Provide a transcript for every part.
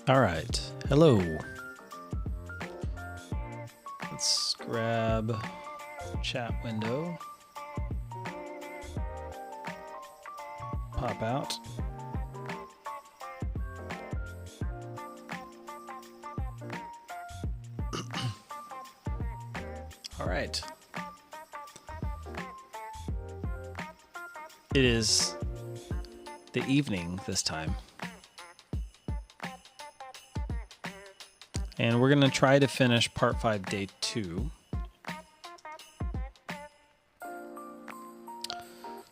All right. Hello. Let's grab chat window. Pop out. All right. It is the evening this time. And we're going to try to finish part 5, day 2.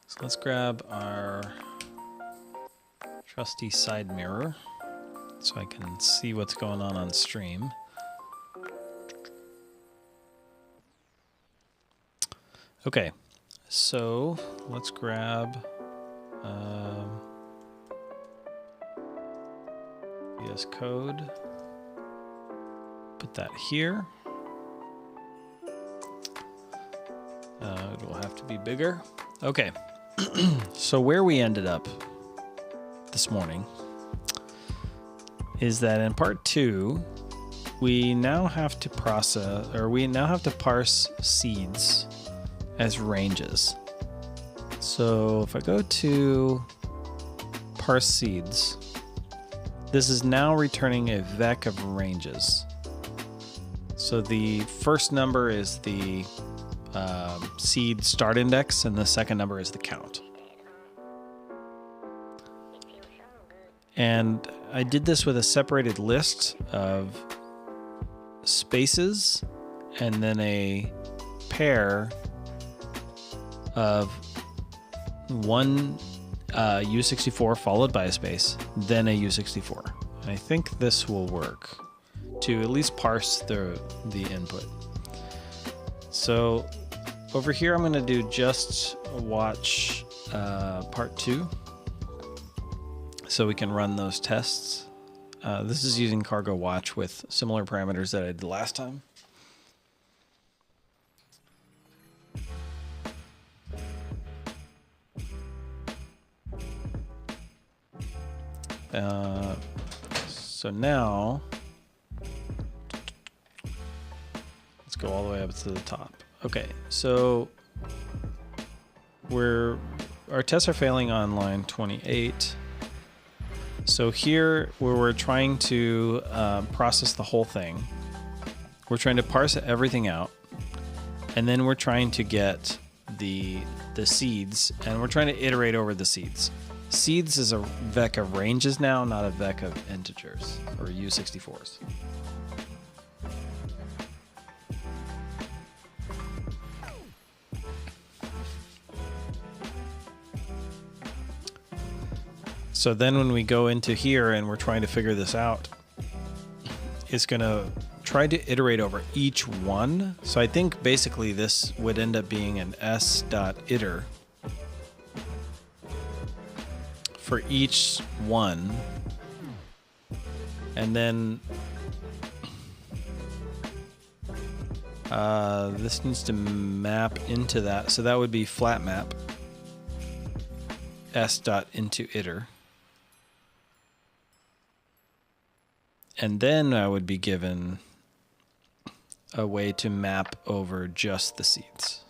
So let's grab our trusty side mirror so I can see what's going on stream. Okay, so let's grab VS Code. Put that here. It will have to be bigger. Okay, so where we ended up this morning is that in part 2, we now have to parse seeds as ranges. So if I go to parse seeds, this is now returning a vec of ranges. So the first number is the seed start index, and the second number is the count. And I did this with a separated list of spaces and then a pair of one U64 followed by a space, then a U64. And I think this will work to at least parse the input. So over here, I'm going to do just watch part 2 so we can run those tests. This is using Cargo Watch with similar parameters that I did last time. So now let's go all the way up to the top. Okay, so our tests are failing on line 28. So here, where we're trying to process the whole thing, we're trying to parse everything out, and then we're trying to get the seeds, and we're trying to iterate over the seeds. Seeds is a vec of ranges now, not a vec of integers or U64s. So then when we go into here and we're trying to figure this out, it's going to try to iterate over each one. So I think basically this would end up being an s.iter for each one. And then this needs to map into that. So that would be flat map s.into iter. And then I would be given a way to map over just the seeds.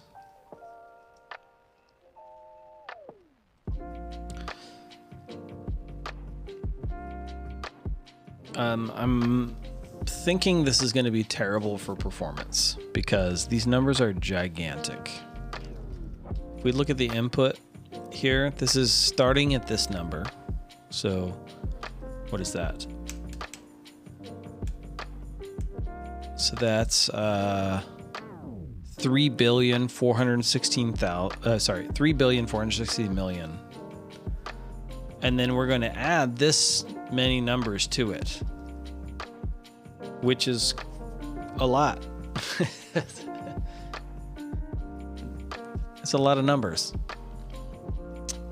I'm thinking this is going to be terrible for performance because these numbers are gigantic. If we look at the input here, this is starting at this number. So what is that? So that's 3,416,000,000. And then we're going to add this many numbers to it, which is a lot. It's a lot of numbers.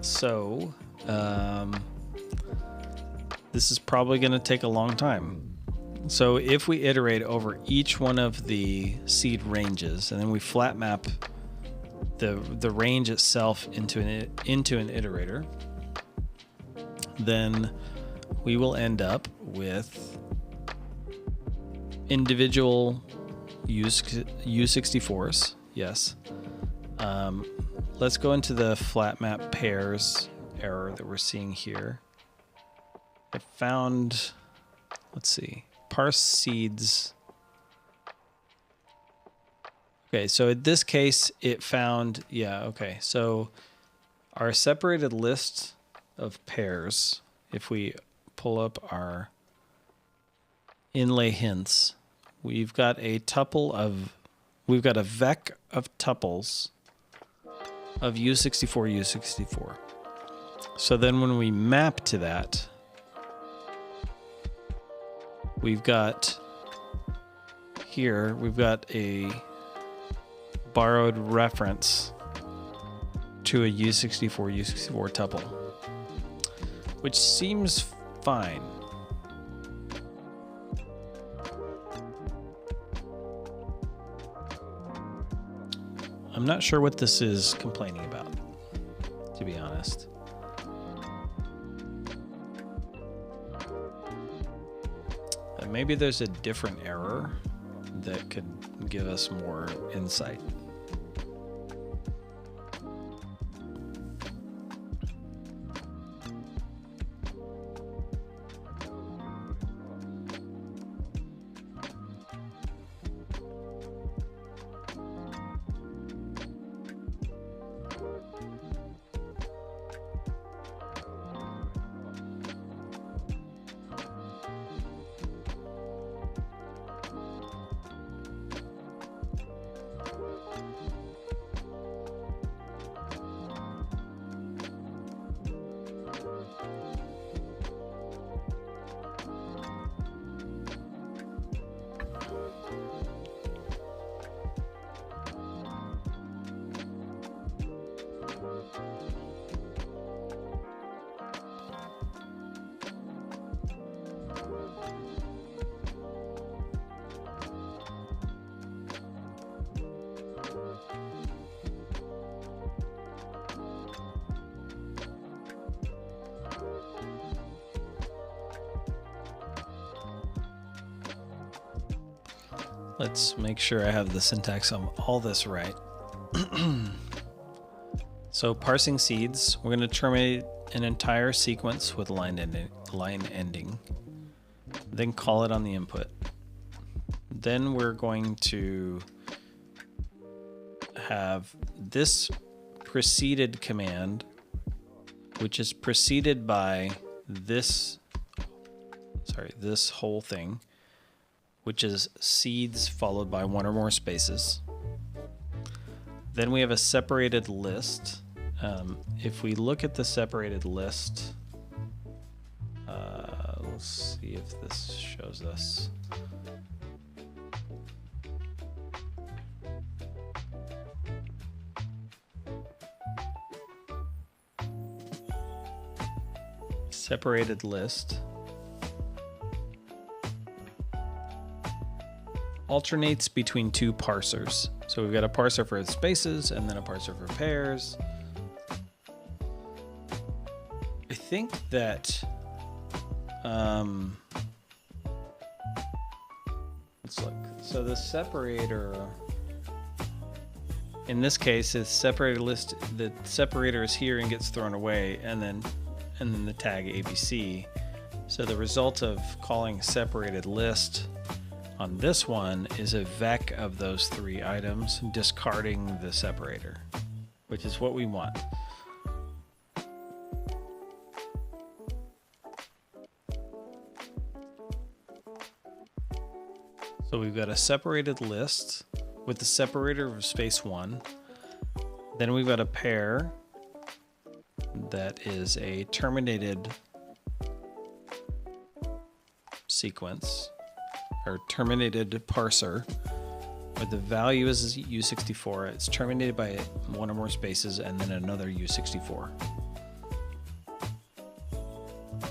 So this is probably going to take a long time. So if we iterate over each one of the seed ranges, and then we flat map the range itself into an iterator, then we will end up with individual U64s. Yes. Let's go into the flat map pairs error that we're seeing here. I found, let's see, parse seeds. Okay, so in this case, it found, yeah, okay. So our separated list of pairs, if we pull up our inlay hints, we've got a tuple of, we've got a vec of tuples of U64, U64. So then when we map to that, we've got here, we've got a borrowed reference to a U64, U64 tuple, which seems fine. I'm not sure what this is complaining about, to be honest. Maybe there's a different error that could give us more insight. Let's make sure I have the syntax on all this right. So parsing seeds, we're going to terminate an entire sequence with line ending, then call it on the input. Then we're going to have this preceded command, which is preceded by this, this whole thing, which is seeds followed by one or more spaces. Then we have a separated list. If we look at the separated list, let's see if this shows us. Separated list alternates between two parsers. So we've got a parser for spaces and then a parser for pairs. I think that let's look. So the separator in this case is separated list. The separator is here and gets thrown away, and then the tag ABC. So the result of calling separated list on this one is a vec of those three items, discarding the separator, which is what we want. So we've got a separated list with the separator of space 1. Then we've got a pair that is a terminated sequence or terminated parser where the value is U64. It's terminated by one or more spaces and then another U64.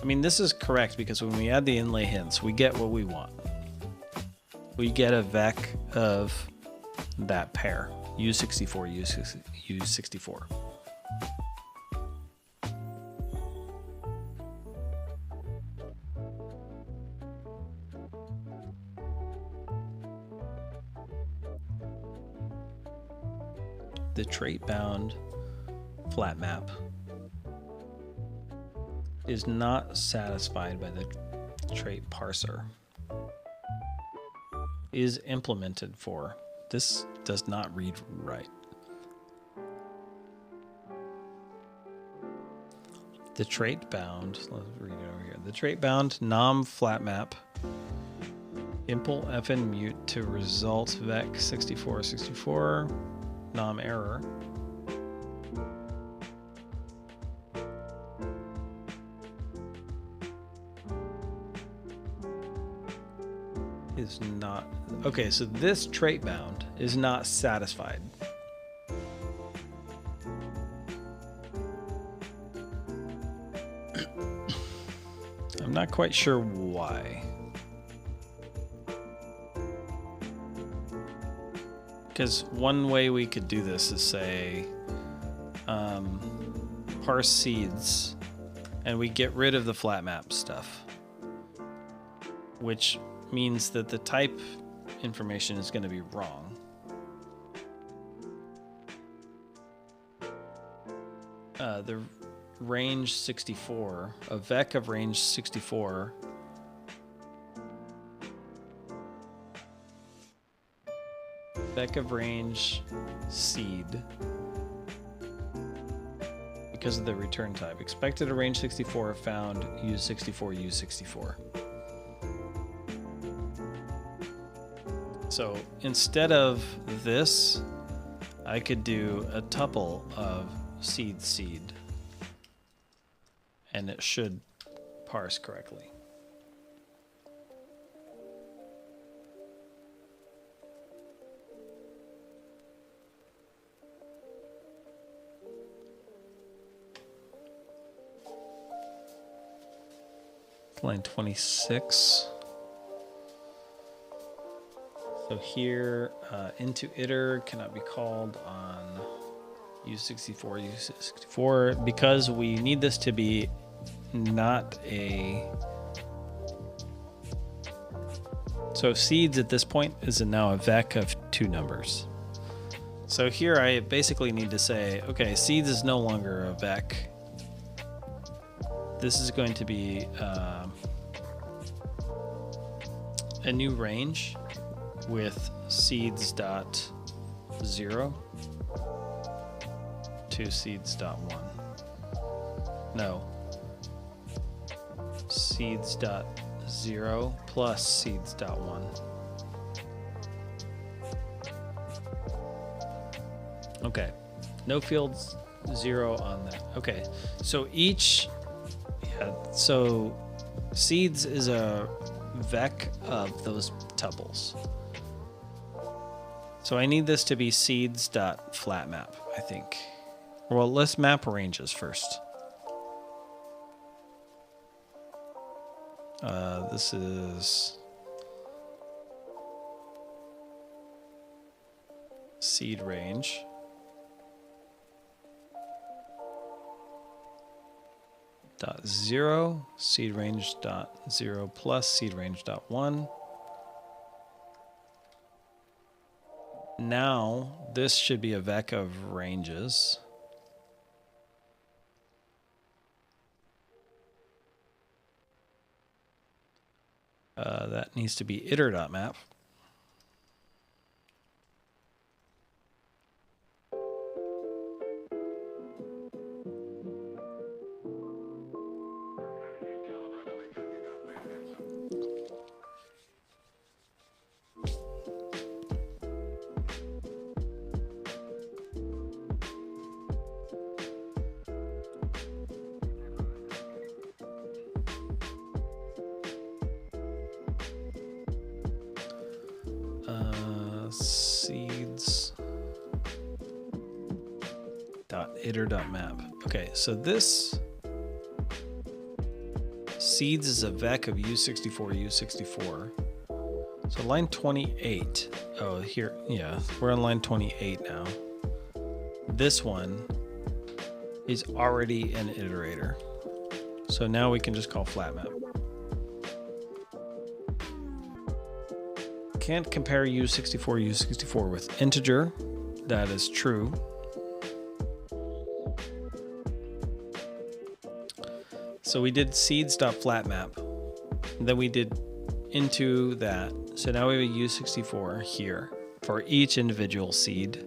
I mean, this is correct because when we add the inlay hints, we get what we want. We get a vec of that pair, U64, U64. the trait bound flat map is not satisfied by the trait parser is implemented for. This does not read right. The trait bound, let's read it over here. The trait bound nom flat map impl fn mute to result vec 6464 nom error is not okay. So this trait bound is not satisfied. I'm not quite sure why. Because one way we could do this is say parse seeds, and we get rid of the flat map stuff, which means that the type information is going to be wrong. The range 64, a vec of range 64 vec of range seed because of the return type. Expected a range 64 found U64 U64. So instead of this, I could do a tuple of seed seed, and it should parse correctly. Line 26. So here, into iter cannot be called on U64, U64, because we need this to be not a... So seeds at this point is now a vec of 2 numbers. So here I basically need to say, okay, seeds is no longer a vec. This is going to be a new range with seeds dot 0 to seeds dot 1. No. Seeds dot 0 plus seeds dot 1. Okay. No fields 0 on that. Okay. So each, yeah, so seeds is a vec of those tuples. So I need this to be seeds.flatmap, I think. Well, let's map ranges first. This is seed range. Dot 0, seed range dot 0 plus seed range dot 1. Now this should be a vec of ranges. That needs to be iter.map. Seeds dot iter.map. Okay, so this seeds is a vec of U64 U64. So line 28. Oh, here, yeah, we're on line 28 now. This one is already an iterator. So now we can just call flatmap. Can't compare U64 with integer. That is true. So we did seeds.flatmap. Then we did into that. So now we have a U64 here for each individual seed.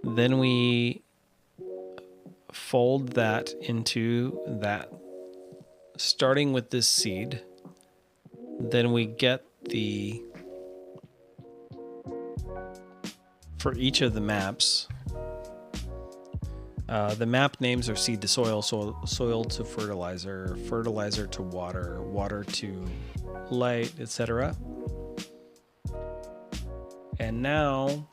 Then we fold that into that, starting with this seed. Then we get for each of the maps, the map names are seed to soil, soil to fertilizer, fertilizer to water, water to light, etc. And now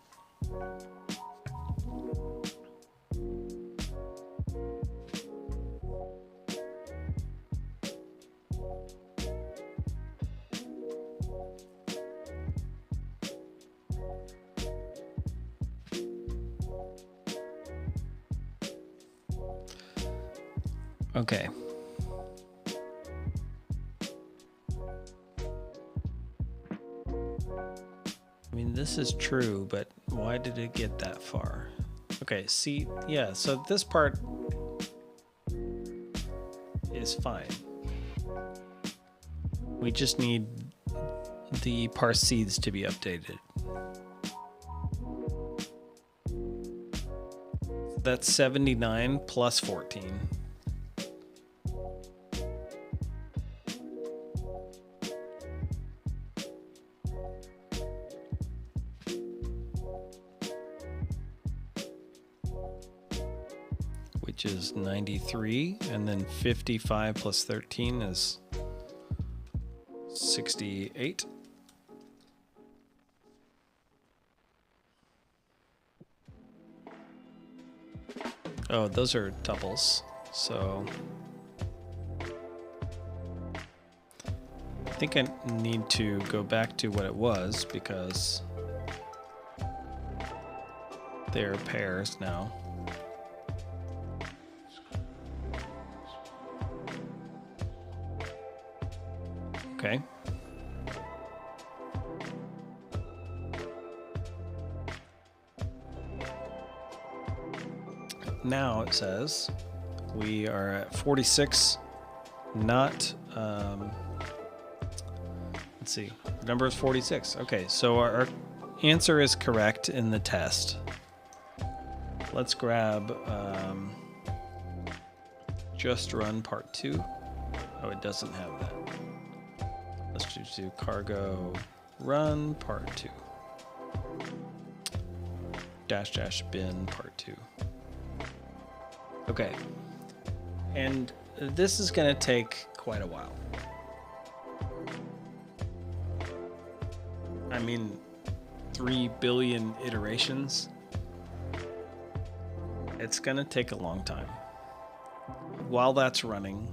okay. I mean, this is true, but why did it get that far? Okay, see, yeah, so this part is fine. We just need the parse seeds to be updated. That's 79 plus 14. Which is 93, and then 55 plus 13 is 68. Oh, those are tuples, so I think I need to go back to what it was because they're pairs now. Okay. Now it says we are at 46, not, let's see, the number is 46. Okay, so our answer is correct in the test. Let's grab just run part 2. Oh, it doesn't have that. Let's just do cargo run part 2. -- bin part 2. Okay. And this is going to take quite a while. I mean, 3 billion iterations. It's going to take a long time. While that's running,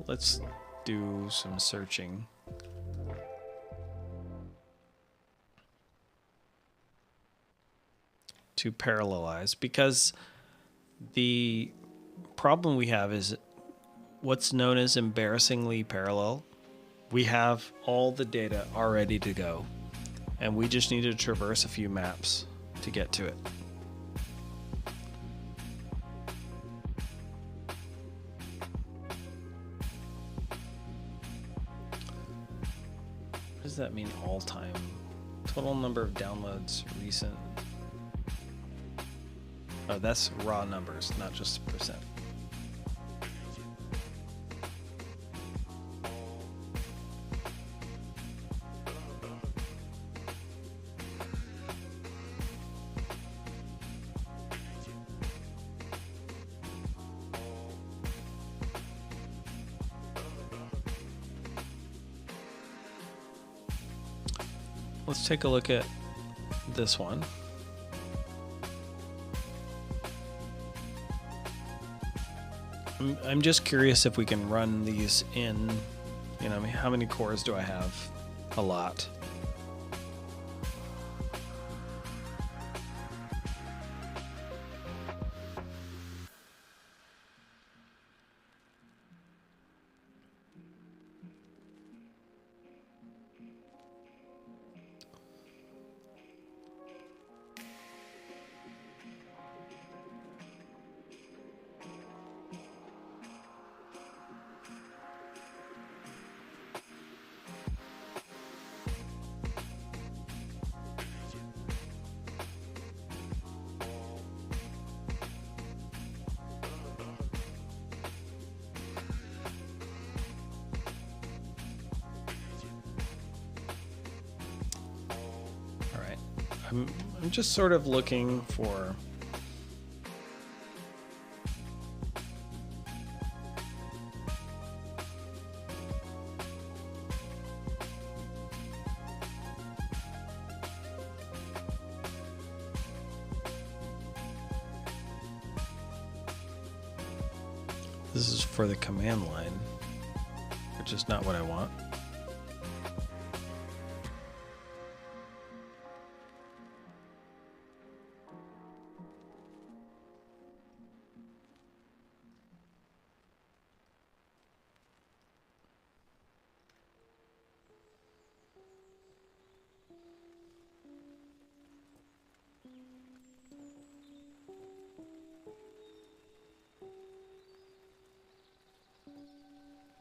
let's do some searching. To parallelize, because the problem we have is what's known as embarrassingly parallel. We have all the data already to go, and we just need to traverse a few maps to get to it. What does that mean, all time? Total number of downloads, recent. Oh, that's raw numbers, not just percent. Let's take a look at this one. I'm just curious if we can run these in, you know, how many cores do I have? A lot. I'm just sort of looking for this is for the command line, which is not what I want.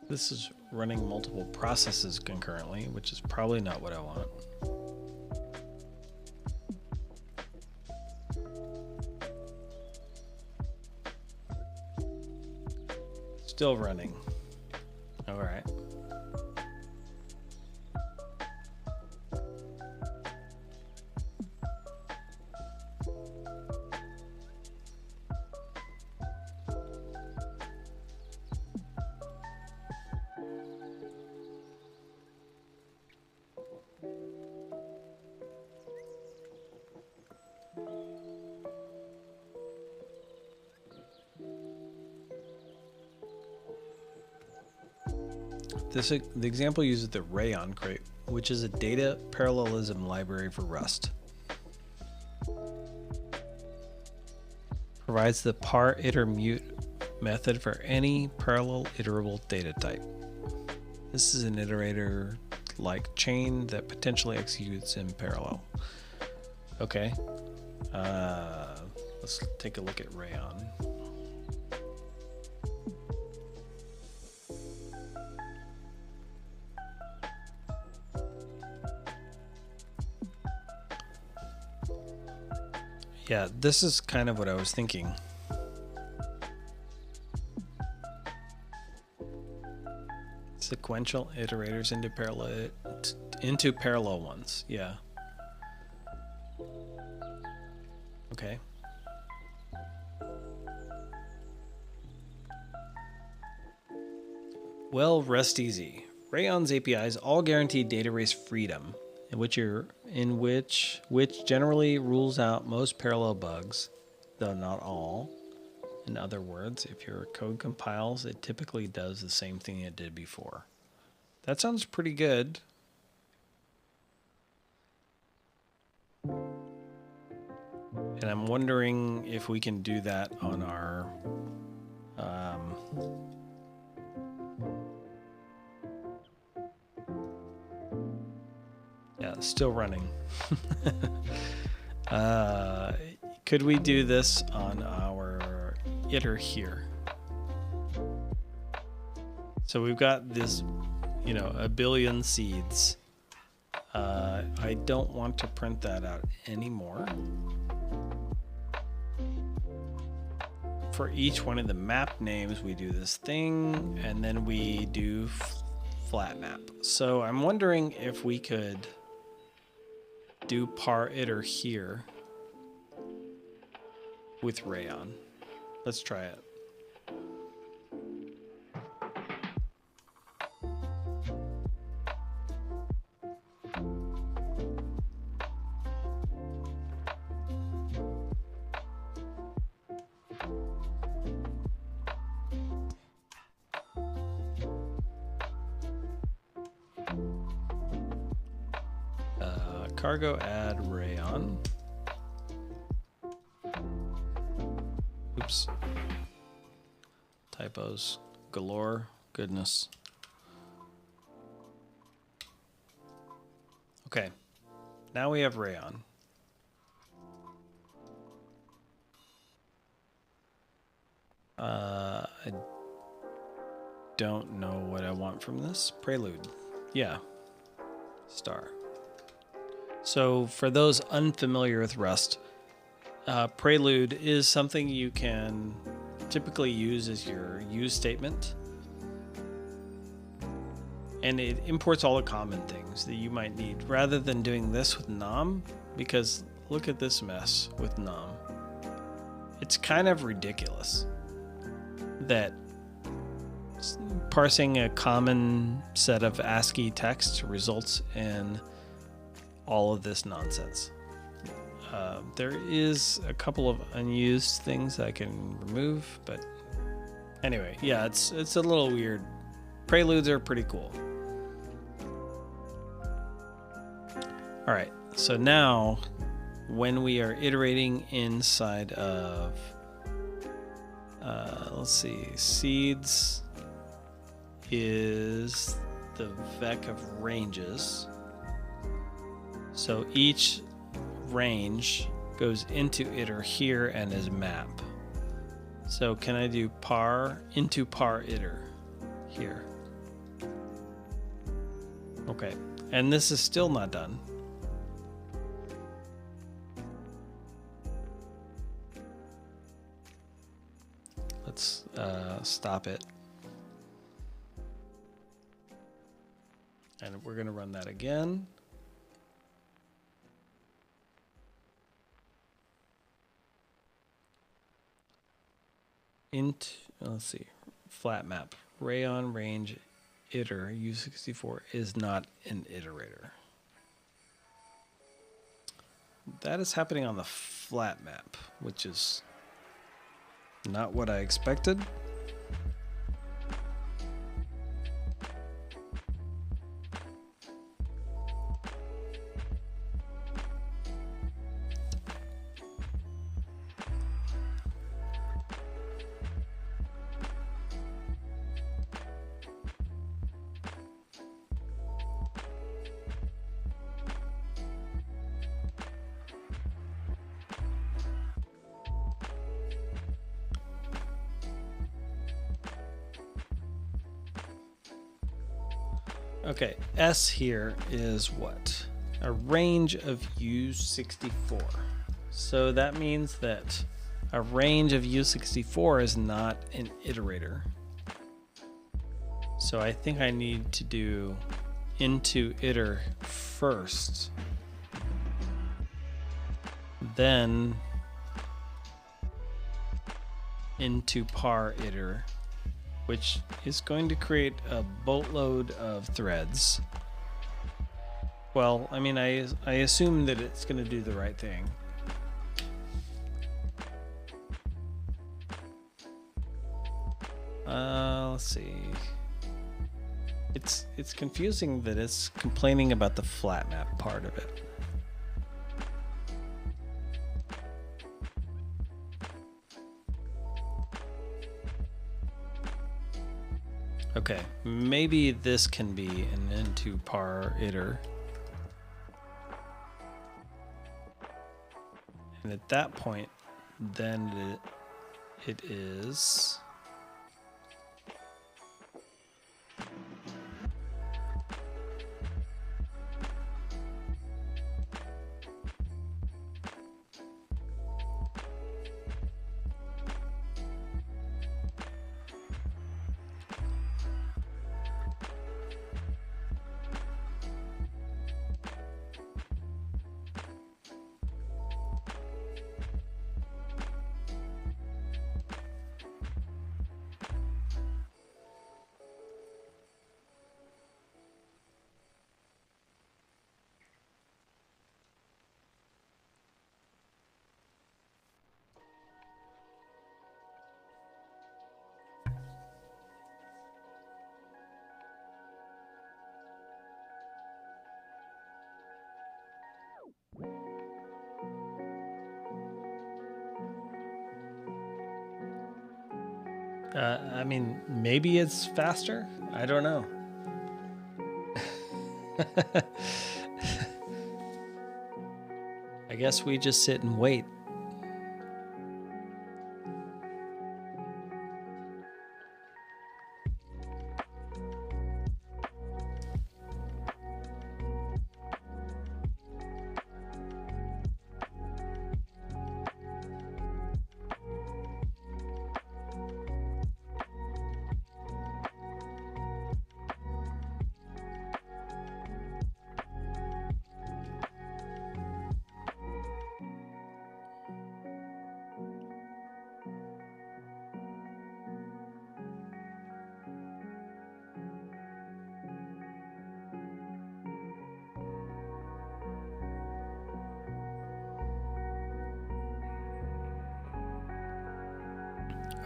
This is running multiple processes concurrently, which is probably not what I want. Still running. All right. The example uses the Rayon crate, which is a data parallelism library for Rust. Provides the par iter mute method for any parallel iterable data type. This is an iterator like chain that potentially executes in parallel. Okay, let's take a look at Rayon. Yeah, this is kind of what I was thinking. Sequential iterators into parallel ones. Yeah. Okay. Well, rest easy. Rayon's APIs all guarantee data race freedom, which generally rules out most parallel bugs, though not all. In other words, if your code compiles, it typically does the same thing it did before. That sounds pretty good. And I'm wondering if we can do that on our still running. Could we do this on our iter here? So we've got this, a billion seeds. I don't want to print that out anymore. For each one of the map names, we do this thing, and then we do flat map. So I'm wondering if we could do par iter here with Rayon. Let's try it. Cargo add Rayon. Oops. Typos galore. Goodness. Okay. Now we have Rayon. I don't know what I want from this. Prelude. Yeah. Star. So for those unfamiliar with Rust, Prelude is something you can typically use as your use statement. And it imports all the common things that you might need rather than doing this with nom, because look at this mess with num. It's kind of ridiculous that parsing a common set of ASCII text results in all of this nonsense. There is a couple of unused things I can remove, but anyway, yeah, it's a little weird. Preludes are pretty cool. All right, so now when we are iterating inside of, let's see, seeds is the vec of ranges. So each range goes into iter here and is map. So can I do par into par iter here? Okay, and this is still not done. Let's stop it. And we're going to run that again. Let's see, flat map. Rayon range iter U64 is not an iterator. That is happening on the flat map, which is not what I expected. Okay, S here is what? A range of U64. So that means that a range of U64 is not an iterator. So I think I need to do into iter first, then into par iter, which is going to create a boatload of threads. Well, I mean, I assume that it's going to do the right thing. Let's see. It's confusing that it's complaining about the flat map part of it. Okay, maybe this can be an into par iter. And at that point, then it is I mean, maybe it's faster. I don't know. I guess we just sit and wait.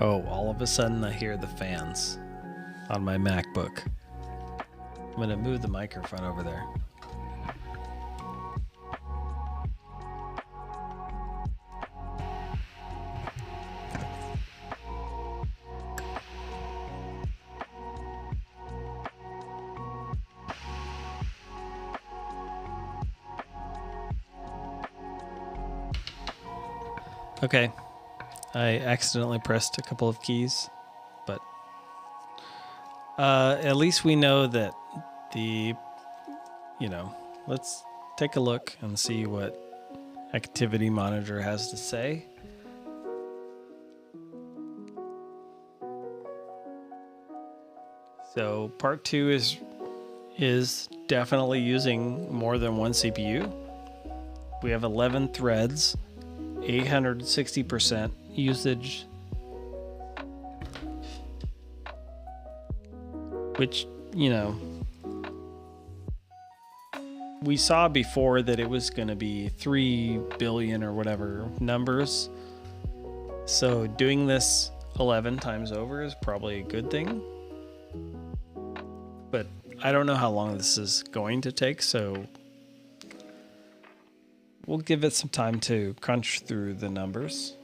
Oh, all of a sudden I hear the fans on my MacBook. I'm going to move the microphone over there. Okay, I accidentally pressed a couple of keys, but at least we know that let's take a look and see what Activity Monitor has to say. So part 2 is definitely using more than one CPU. We have 11 threads, 860% usage, which, we saw before that it was going to be 3 billion or whatever numbers. So doing this 11 times over is probably a good thing. But I don't know how long this is going to take, so we'll give it some time to crunch through the numbers.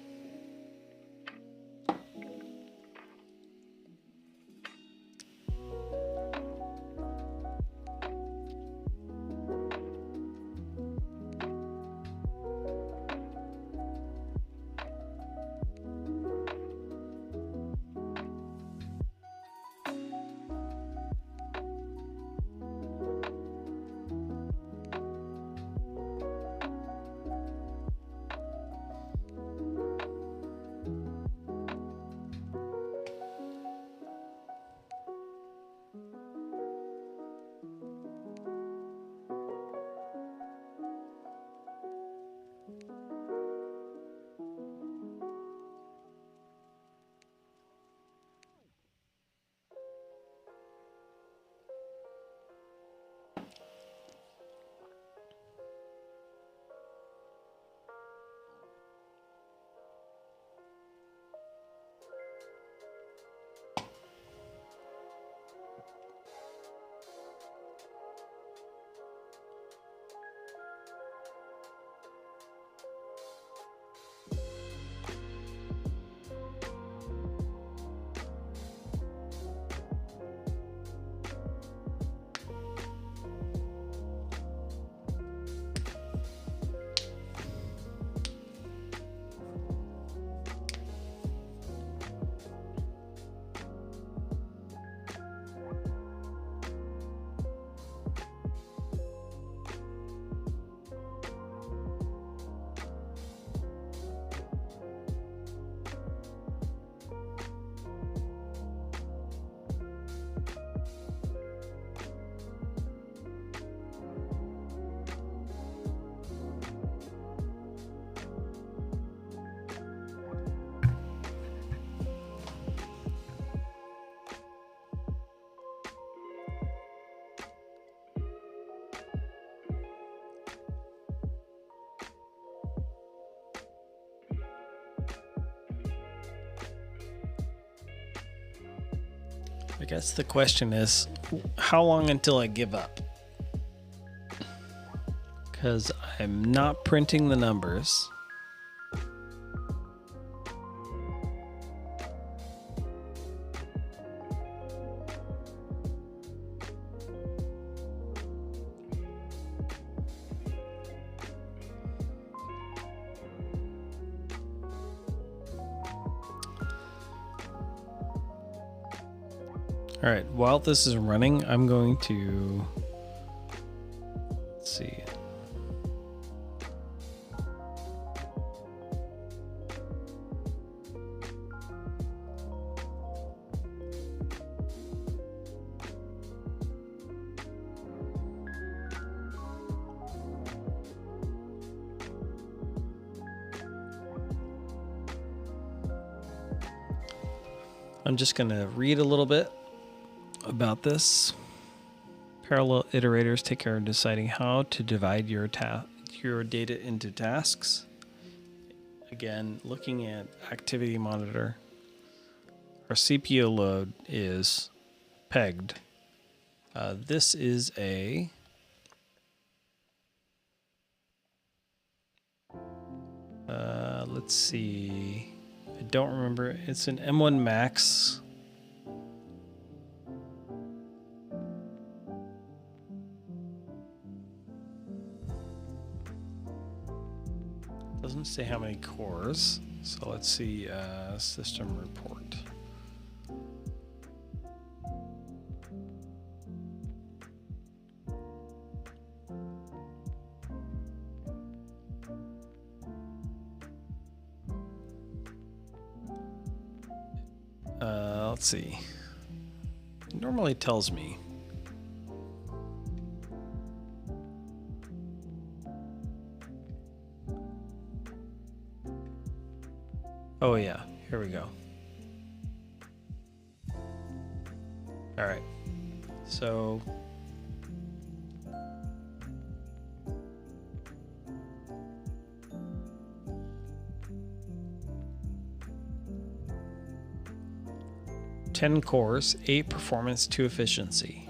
I guess the question is, how long until I give up? Because I'm not printing the numbers. All right, while this is running, I'm going to, let's see. I'm just going to read a little bit about this. Parallel iterators take care of deciding how to divide your data into tasks. Again, looking at Activity Monitor, our CPU load is pegged. This is a let's see. I don't remember. It's an M1 Max. Doesn't say how many cores. So let's see, system report. Let's see. It normally tells me. Oh yeah, here we go. All right, so ten cores, 8 performance, 2 efficiency.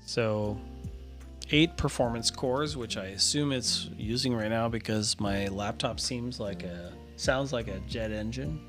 So 8 performance cores, which I assume it's using right now because my laptop sounds like a jet engine.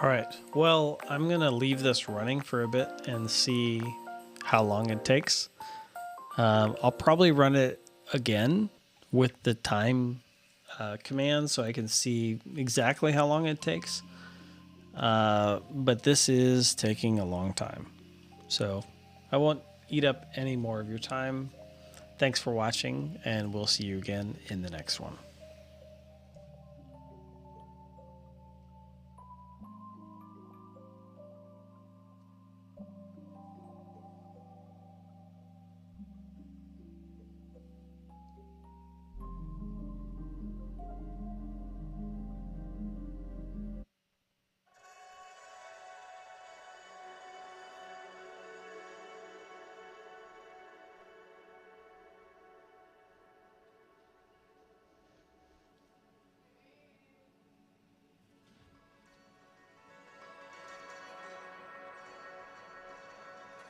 All right, well, I'm gonna leave this running for a bit and see how long it takes. I'll probably run it again with the time command so I can see exactly how long it takes. But this is taking a long time. So I won't eat up any more of your time. Thanks for watching, and we'll see you again in the next one.